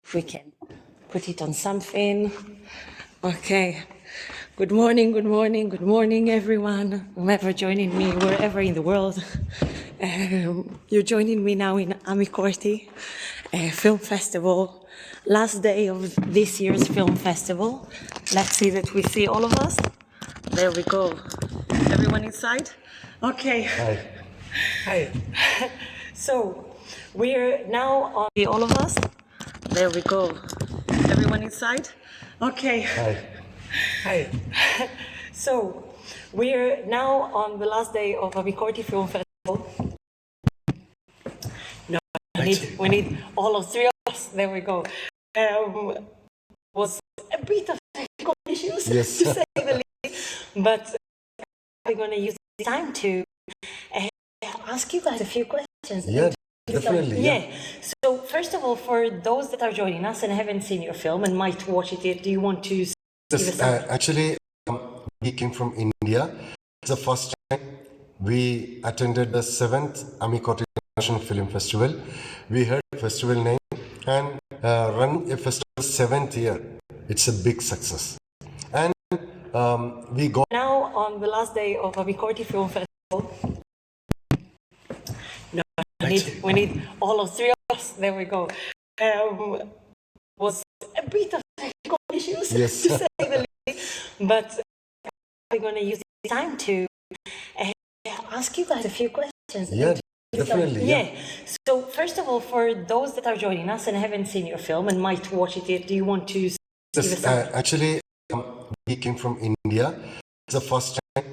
If we can put it on something. Okay. Good morning, good morning, good morning, everyone. Whoever joining me, wherever in the world. You're joining me now in AmiCorti Film Festival. Last day of this year's film festival. Let's see that we see all of us. There we go. Everyone inside? Okay. Hi. Hi. So, we're now on all of us. There we go. Everyone inside? Okay. Hi. Hi. So, we're now on the last day of AmiCorti Film Festival. No, we need all of three of us. There we go. Was a bit of technical issues, Yes. to say the least. But we're going to use this time to ask you guys a few questions. Yeah, definitely. Yeah. So, first of all, for those that are joining us and haven't seen your film and might watch it, do you want to give us Actually, we came from India. It's the first time we attended the 7th AmiCorti International Film Festival. We heard the festival name and run a festival 7th year. It's a big success. And we got now on the last day of AmiCorti Film Festival. No, we need all of three of us. There we go. Was a bit of technical issues, Yes. to say the least. But we're going to use this time to ask you guys a few questions. Yeah, definitely. Yeah. So, first of all, for those that are joining us and haven't seen your film and might watch it, do you want to give us Actually, we came from India. It's the first time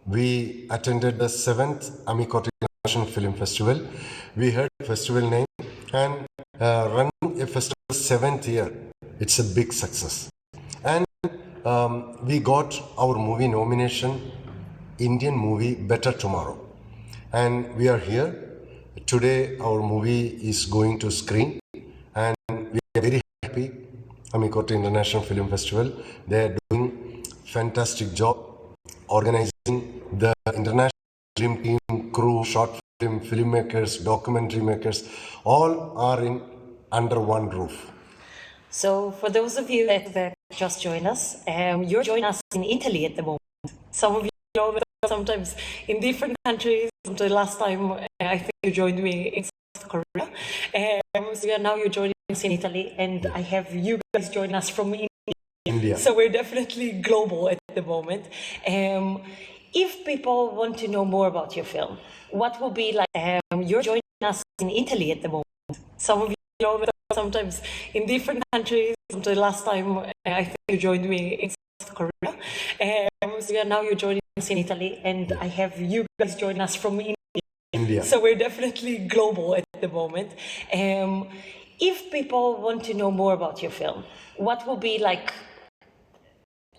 we attended the 7th AmiCorti International Film Festival. We heard the festival name and run a festival 7th year. It's a big success. And we got our movie nomination, Indian movie Better Tomorrow. And we are here. Today our movie is going to screen and we are very happy. AmiCorti International Film Festival, they are doing fantastic job organizing the international film team, crew, short film, filmmakers, documentary makers, all are in under one roof. So, for those of you that just joined us, you're joining us in Italy at the moment. Some of you know that sometimes in different countries. The last time I think you joined me in South Korea. So now you're joining us in Italy, and I have you guys join us from India. So we're definitely global at the moment. If people want to know more about your film, what will be like? You're joining us in Italy at the moment. Some of you know that sometimes in different countries. The last time I think you joined me in South Korea. So now you're joining us in Italy, and I have you guys join us from India. So we're definitely global at the moment. If people want to know more about your film, what will be like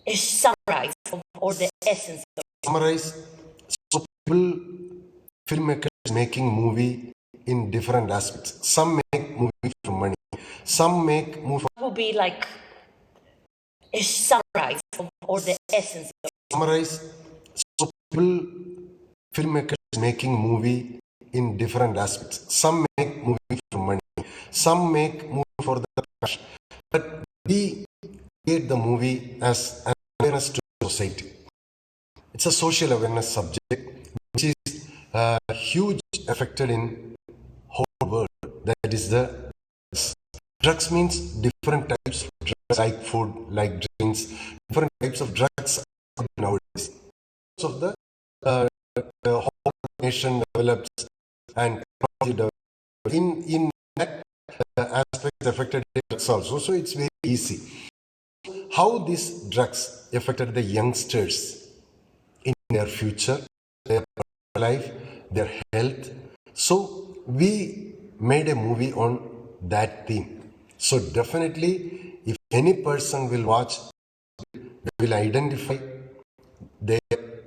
a summarize or the essence of it? Summarize, so people, filmmakers making movie in different aspects. Some make movie for money. Some make movie. What will be like a summarize or the essence of it? Summarize, so people, filmmakers making movie in different aspects. Some make movie for money. Some make movie for the passion. But we create the movie as an awareness to society. It's a social awareness subject which is huge affected in whole world. That is the drugs means different types of drugs like food, like drinks, different types of drugs nowadays. So the whole nation develops and technology develops. In that aspect affected drugs also. So it's very easy. How these drugs affected the youngsters in their future, their life, their health. So we made a movie on that theme. So definitely, if any person will watch, they will identify their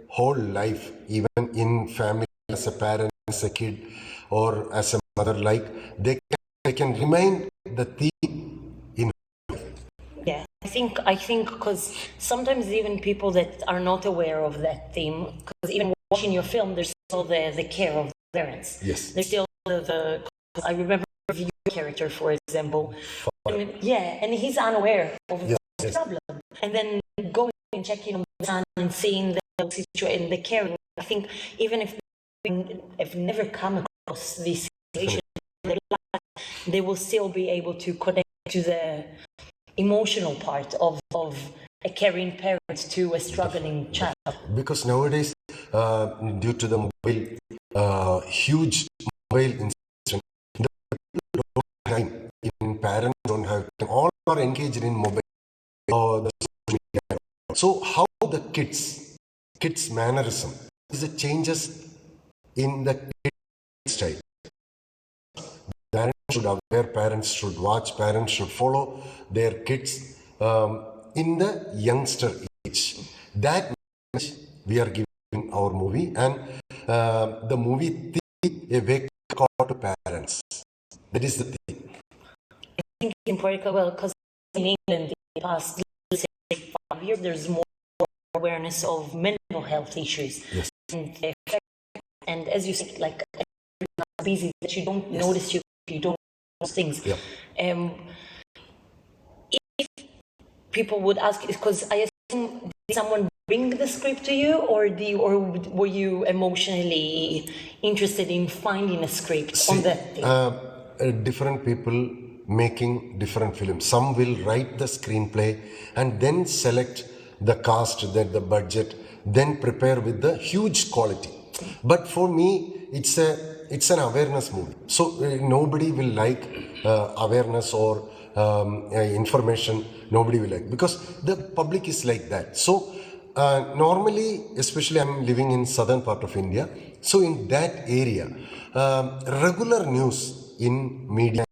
whole life, even in family, as a parent, as a kid, or as a mother, like they can remind the theme in. Yeah, I think because sometimes even people that are not aware of that theme, because even watching your film, there's still the care of the parents. Yes. There's still I remember your character, for example, Yeah, and he's unaware of Yes, the yes. problem. And then going and checking on the son and seeing the situation, the caring. I think even if have never come across this situation in their life, they will still be able to connect to the emotional part of a caring parent to a struggling child. Because nowadays, due to the mobile, huge mobile incident, the people don't have time. Even parents don't have time. All are engaged in mobile or the social media. So how the kids mannerism is it changes in the kids style. Parents should aware, parents should watch, parents should follow their kids in the youngster age. That message we are giving our movie, and the movie theme a wake call to parents. That is the theme. I think in Puerto well, because in England in the past, let's say 5 years, there's more awareness of mental health issues. Yes. And as you said, like everyone's busy that you don't notice you don't notice things. Yeah. If people would ask, because I assume did someone bring the script to you, or were you emotionally interested in finding a script on that thing? Different people making different films. Some will write the screenplay and then select the cast, the budget, then prepare with the huge quality. But for me, it's an awareness movie. So nobody will like awareness or information. Nobody will like, because the public is like that. So normally, especially I'm living in southern part of India. So in that area, regular news in media,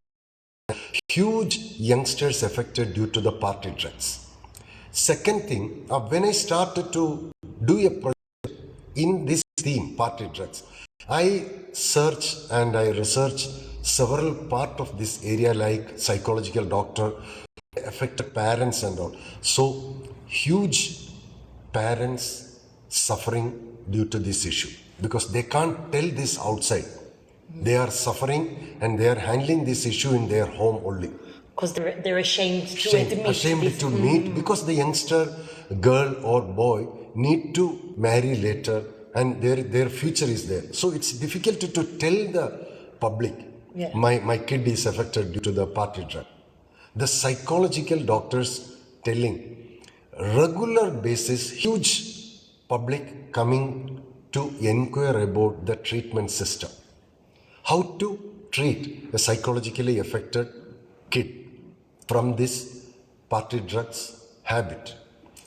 huge youngsters affected due to the party drugs. Second thing, when I started to do a project in this theme, party drugs, I search and I research several part of this area like psychological doctor, affected parents and all. So huge parents suffering due to this issue because they can't tell this outside. They are suffering and they are handling this issue in their home only. Because they're ashamed to admit. Ashamed to meet because the youngster girl or boy need to marry later and their future is there. So it's difficult to tell the public, my kid is affected due to the party drug. The psychological doctors telling regular basis, huge public coming to inquire about the treatment system. How to treat a psychologically affected kid from this party drugs habit.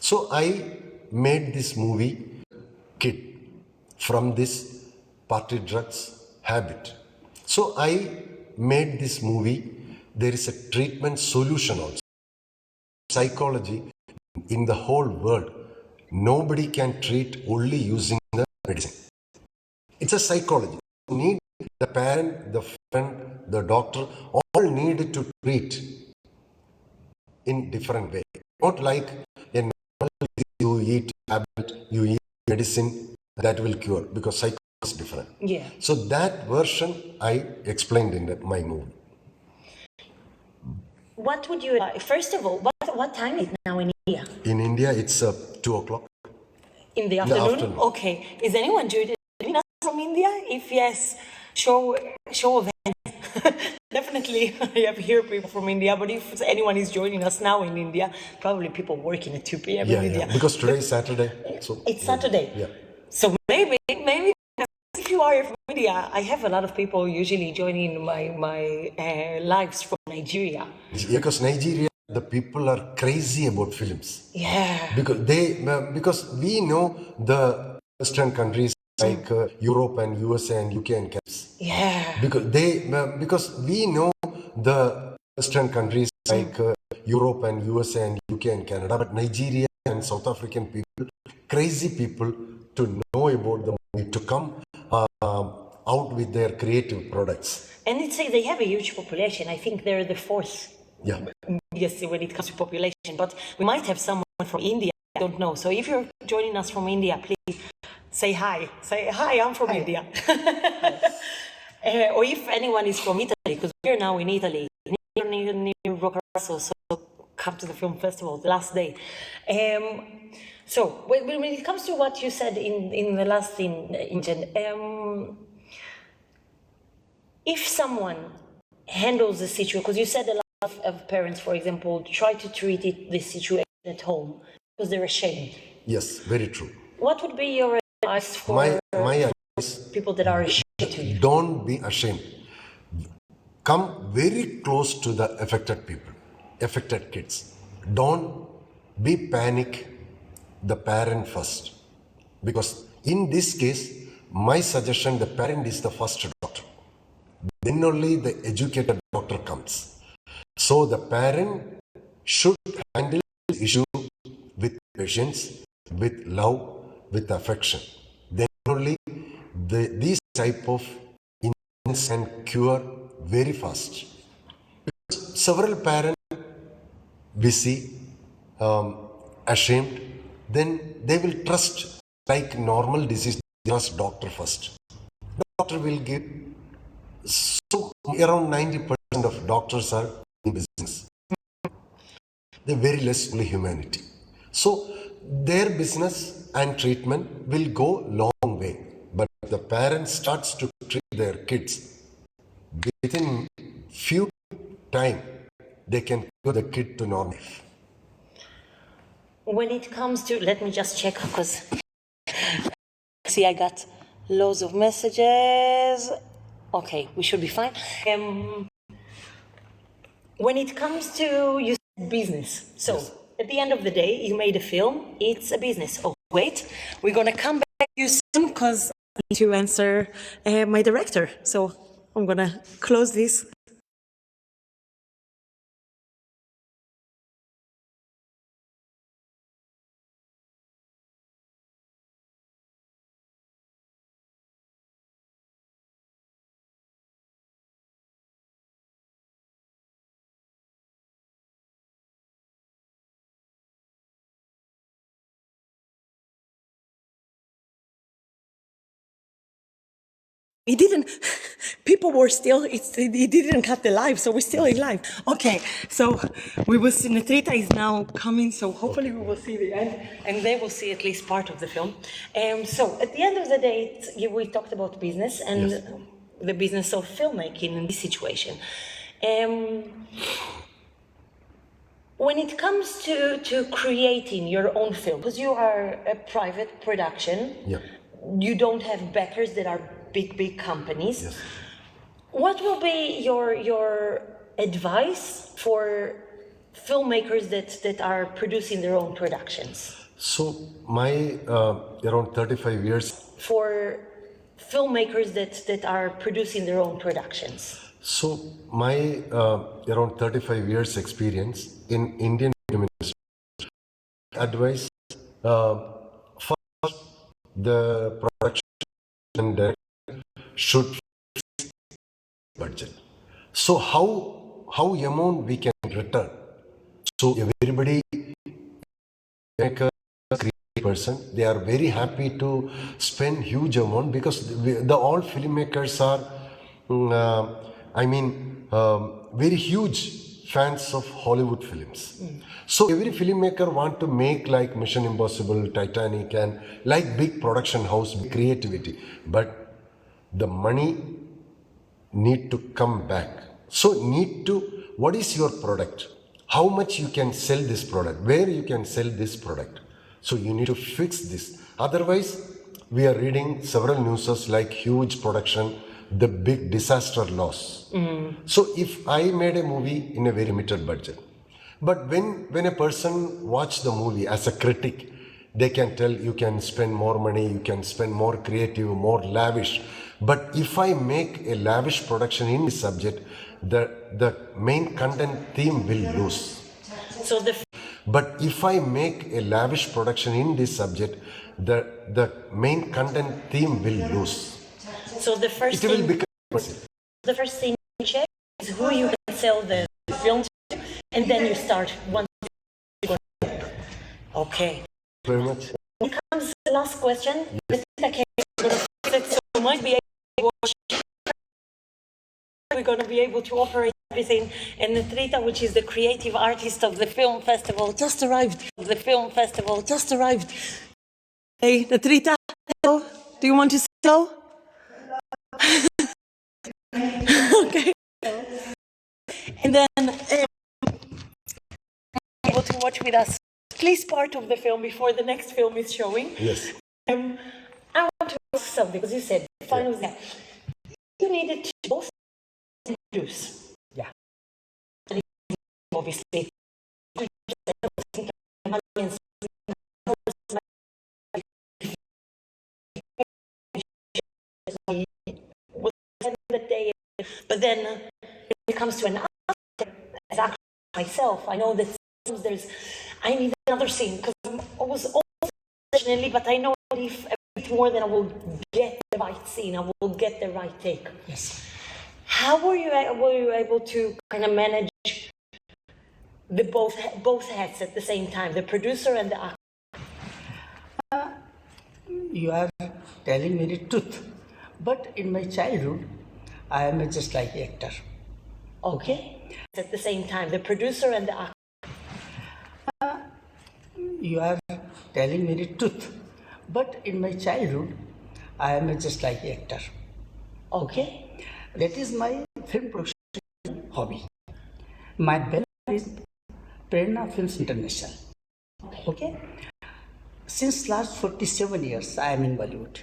So I made this movie, Kid, from this party drugs habit. So I made this movie, there is a treatment solution also. Psychology in the whole world, nobody can treat only using the medicine. It's a psychology. You need the parent, the friend, the doctor, all need to treat in different way. Not like a normal you eat tablet, you eat medicine, that will cure, because psychology is different. Yeah. So that version I explained in my movie. What would you, first of all, what time is it now in India? In India, it's 2 o'clock. In the afternoon? Okay. Is anyone joining us from India? If yes, show of hands. Definitely, I have here people from India, but if anyone is joining us now in India, probably people working at 2 p.m. in India. Because today is Saturday. So it's Saturday. Yeah. So maybe if you are from India, I have a lot of people usually joining my lives from Nigeria. Because Nigeria, the people are crazy about films. Yeah. Because we know the Western countries like Europe and USA and UK and Canada. Yeah. Because we know the Western countries like Europe and USA and UK and Canada, but Nigeria and South African people, crazy people to know about the movie, to come out with their creative products. And it's they have a huge population. I think they're the fourth. Yeah. Yes, when it comes to population, but we might have someone from India. I don't know. So if you're joining us from India, please say hi. Say hi. I'm from India. Or if anyone is from Italy, because we're now in Italy. near Roccaraso, so come to the film festival the last day. So when it comes to what you said in the last thing, if someone handles the situation, because you said a lot of parents, for example, try to treat this situation at home because they're ashamed. Yes, very true. What would be your advice for My advice, people that are ashamed to you? don't be ashamed. Come very close to the affected people, affected kids. Don't be panic the parent first. Because in this case, my suggestion, the parent is the first doctor. Then only the educated doctor comes. So the parent should handle the issue with patience, with love, with affection. Then only these type of illness can cure very fast. Several parents busy, ashamed, then they will trust like normal disease, trust doctor first. Doctor will give, so around 90% of doctors are in business. They're very less only humanity. So their business and treatment will go long way. But if the parent starts to treat their kids, within few time, they can cure the kid to normal. When it comes to, let me just check, because see, I got loads of messages. Okay, we should be fine. When it comes to you said business, so yes. At the end of the day, you made a film. It's a business. Oh, wait, we're gonna come back to you soon because I need to answer my director. So I'm gonna close this. People were still, it didn't cut the live, so we're still in live. Okay, so we will see, Netrita is now coming, so hopefully we will see the end, and they will see at least part of the film. So at the end of the day, we talked about business and yes. The business of filmmaking in this situation. When it comes to creating your own film, because you are a private production, yeah. You don't have backers that are big companies. Yes. What will be your advice for filmmakers that are producing their own productions? So my around 35 years. For filmmakers that are producing their own productions. So my around 35 years experience in Indian film industry, advice first the production and should fix budget. So how amount we can return? So everybody, make a creative person, they are very happy to spend huge amount because all filmmakers are, very huge fans of Hollywood films. So every filmmaker want to make like Mission Impossible, Titanic, and like big production house, big creativity. But the money need to come back. So what is your product? How much you can sell this product? Where you can sell this product? So you need to fix this. Otherwise, we are reading several newses like huge production, the big disaster loss. So if I made a movie in a very limited budget, but when a person watch the movie as a critic, they can tell you can spend more money, you can spend more creative, more lavish. But if I make a lavish production in this subject, the main content theme will lose. But if I make a lavish production in this subject, the main content theme will lose. So the first thing you check is who you can sell the film to, and then you start one. Okay. Very much. When it comes to the last question, yes. I might be able to watch we're going to be able to operate everything. And Natrita, which is the creative artist of the film festival, just arrived. The film festival just arrived. Hey, Natrita, hello. Do you want to say hello? Okay. And then able to watch with us at least part of the film before the next film is showing. Yes. I want to ask something because you said finally that you needed to both produce. Yeah. Obviously. But then when it comes to an actor, as actor myself, I know that sometimes I need another scene because I was always professionally, but I know if more than I will get the right scene, I will get the right take. Yes. How were you able to kind of manage the both hats at the same time, the producer and the actor? You are telling me the truth. But in my childhood, I am just like an actor. Okay. At the same time, the producer and the actor. You are telling me the truth. But in my childhood, I am just like an actor. Okay. That is my film production hobby. My banner is Prerna Films International. Okay. Since last 47 years, I am in Bollywood.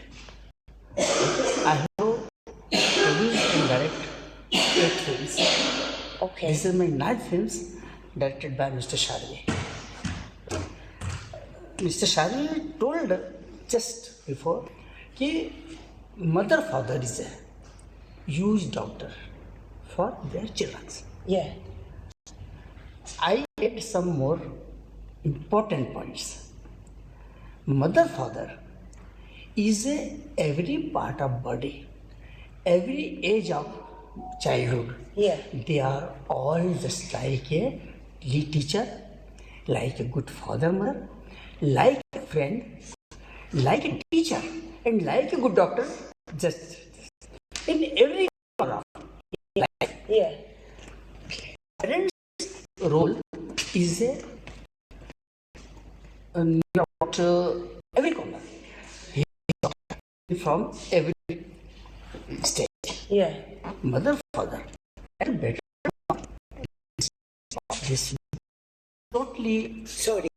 I have produced and directed 8 films. Okay. This is my 9th films directed by Mr. Sharvi. Mr. Sharvi told just before that mother father is a huge doctor for their children. Yeah. I add some more important points. Mother father is every part of body, every age of childhood. Yeah. They are all just like a little teacher, like a good father, mother, like a friend, like a teacher, and like a good doctor. Just in every part of life. Yeah. Parents' role is not every corner. He is from every stage. Yeah. Mother, father, and better. This totally. Sorry,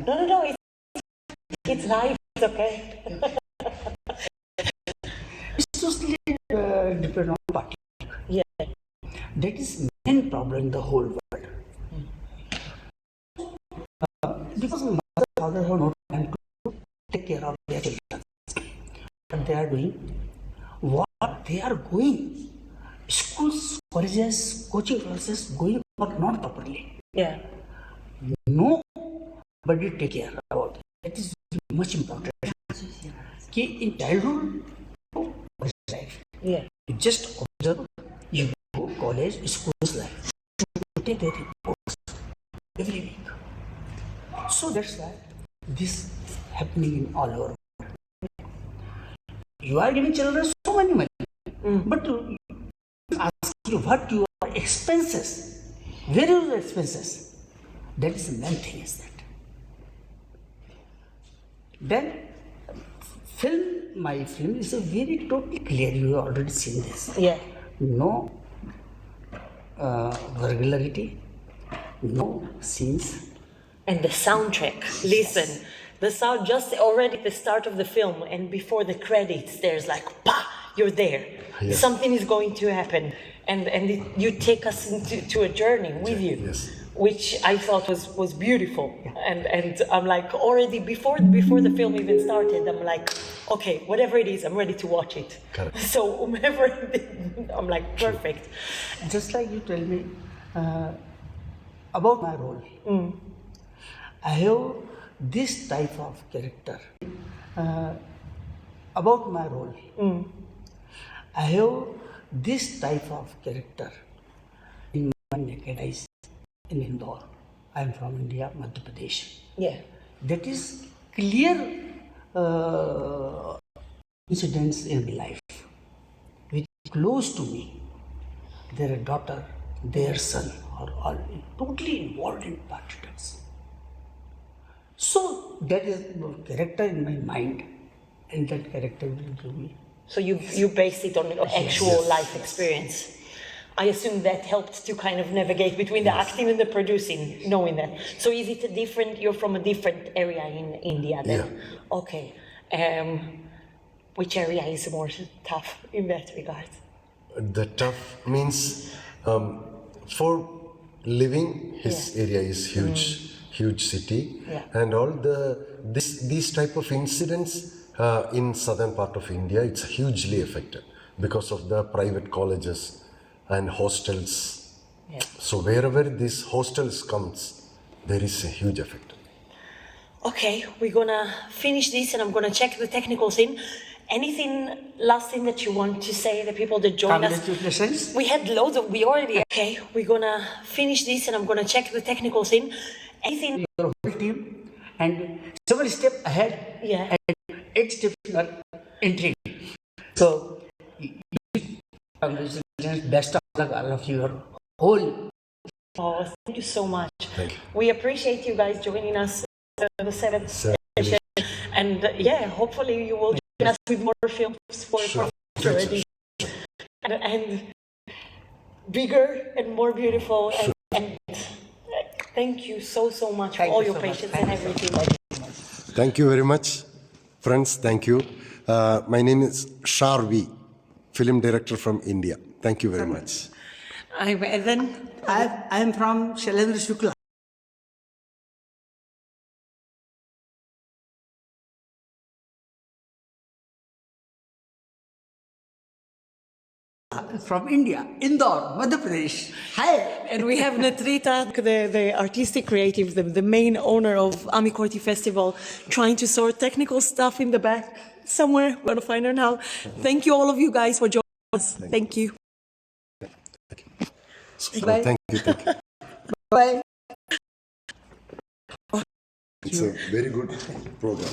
No. It's live. It's okay. It's totally depend on party. Yeah. That is main problem in the whole world. Because mother, father have no time to take care of their children. What they are doing, what they are going, schools, colleges, coaching classes going not properly. Yeah. Nobody take care about it. That is much important. In childhood, life. Yeah. You just observe, you go college, schools life. You take their reports every week. So that's why this is happening in all over. You are giving children so many money, but to ask you what your expenses, where are your expenses? That is the main thing is that. Then my film is a very totally clear. You have already seen this. Yeah. No vulgarity, no scenes. And the soundtrack. Listen, the sound just already at the start of the film and before the credits, there's like, pa, you're there. Yes. Something is going to happen, and you take us into a journey with you, Yes. which I thought was beautiful. And I'm like already before the film even started, I'm like, okay, whatever it is, I'm ready to watch it. Correct. So whomever, I'm like perfect. Just like you tell me about my role. I have this type of character. About my role. I have this type of character in my naked eyes in Indore. I am from India, Madhya Pradesh. Yeah. That is clear incidents in life which close to me, their daughter, their son are all totally involved in politics. So that is the character in my mind, and that character will give me. So you based it on actual life experience. I assume that helped to kind of navigate between the acting and the producing, knowing that. So is it a different, you're from a different area in India then? Yeah. Okay. Which area is more tough in that regard? The tough means for living, his area is huge city, and all these type of incidents in southern part of India, it's hugely affected because of the private colleges and hostels. Yeah. So wherever these hostels comes, there is a huge effect. Okay, we're gonna finish this and I'm gonna check the technical thing. Anything, last thing that you want to say, the people that join us? Congratulations. We had loads of, we already, okay, we're gonna finish this and I'm gonna check the technical thing. Anything? Your whole team and 7 steps ahead Yeah. and 8 steps are entry. So, congratulations, best of luck, all of your whole. Oh, thank you so much. Thank you. We appreciate you guys joining us the seventh session. And yeah, hopefully you will join us with more films for future editions. And bigger and more beautiful. And thank you so much for all your patience and everything. Thank you very much, friends. Thank you. My name is Sharvi, film director from India. Thank you very much. And then I am from Shailendra Shukla. From India, Indore, Madhya Pradesh. Hi. And we have Netrita, the artistic creative, the main owner of AmiCorti Festival, trying to sort technical stuff in the back somewhere. We're going to find her now. Thank you, all of you guys, for joining us. Thank you. Thank you. Thank you. Bye. It's a very good program.